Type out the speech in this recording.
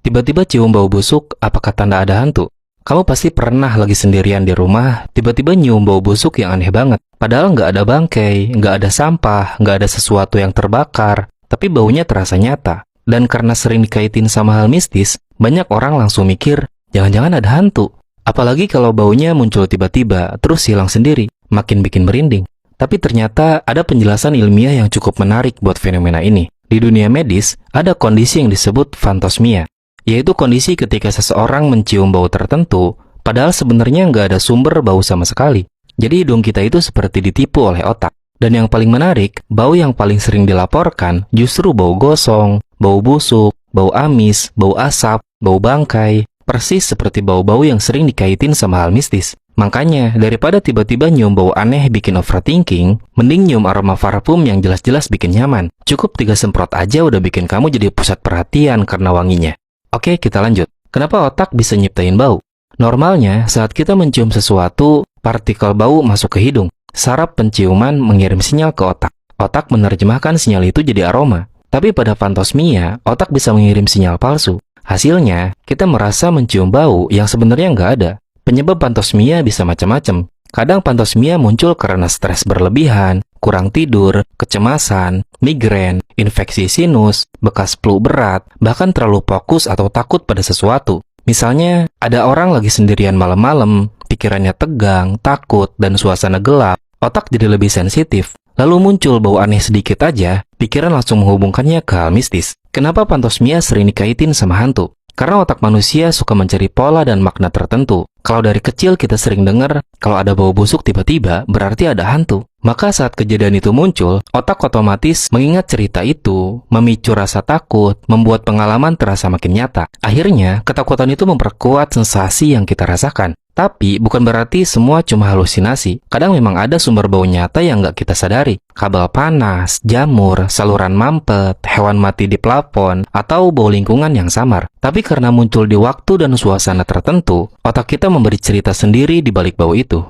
Tiba-tiba cium bau busuk, apakah tanda ada hantu? Kamu pasti pernah lagi sendirian di rumah, tiba-tiba nyium bau busuk yang aneh banget. Padahal nggak ada bangkai, nggak ada sampah, nggak ada sesuatu yang terbakar, tapi baunya terasa nyata. Dan karena sering dikaitin sama hal mistis, banyak orang langsung mikir, jangan-jangan ada hantu. Apalagi kalau baunya muncul tiba-tiba, terus hilang sendiri, makin bikin merinding. Tapi ternyata ada penjelasan ilmiah yang cukup menarik buat fenomena ini. Di dunia medis, ada kondisi yang disebut phantosmia, yaitu kondisi ketika seseorang mencium bau tertentu, padahal sebenarnya nggak ada sumber bau sama sekali. Jadi hidung kita itu seperti ditipu oleh otak. Dan yang paling menarik, bau yang paling sering dilaporkan justru bau gosong, bau busuk, bau amis, bau asap, bau bangkai, persis seperti bau-bau yang sering dikaitin sama hal mistis. Makanya, daripada tiba-tiba nyium bau aneh bikin overthinking, mending nyium aroma parfum yang jelas-jelas bikin nyaman. Cukup 3 semprot aja udah bikin kamu jadi pusat perhatian karena wanginya. Oke, kita lanjut. Kenapa otak bisa nyiptain bau? Normalnya, saat kita mencium sesuatu, partikel bau masuk ke hidung. Saraf penciuman mengirim sinyal ke otak. Otak menerjemahkan sinyal itu jadi aroma. Tapi pada phantosmia, otak bisa mengirim sinyal palsu. Hasilnya, kita merasa mencium bau yang sebenarnya nggak ada. Penyebab phantosmia bisa macam-macam. Kadang phantosmia muncul karena stres berlebihan, kurang tidur, kecemasan, migrain, infeksi sinus, bekas flu berat, bahkan terlalu fokus atau takut pada sesuatu. Misalnya, ada orang lagi sendirian malam-malam, pikirannya tegang, takut, dan suasana gelap, otak jadi lebih sensitif. Lalu muncul bau aneh sedikit aja, pikiran langsung menghubungkannya ke hal mistis. Kenapa phantosmia sering dikaitin sama hantu? Karena otak manusia suka mencari pola dan makna tertentu. Kalau dari kecil kita sering dengar, kalau ada bau busuk tiba-tiba, berarti ada hantu. Maka saat kejadian itu muncul, otak otomatis mengingat cerita itu, memicu rasa takut, membuat pengalaman terasa makin nyata. Akhirnya, ketakutan itu memperkuat sensasi yang kita rasakan. Tapi, bukan berarti semua cuma halusinasi. Kadang memang ada sumber bau nyata yang nggak kita sadari. Kabel panas, jamur, saluran mampet, hewan mati di plafon, atau bau lingkungan yang samar. Tapi karena muncul di waktu dan suasana tertentu, otak kita memberi cerita sendiri di balik bau itu.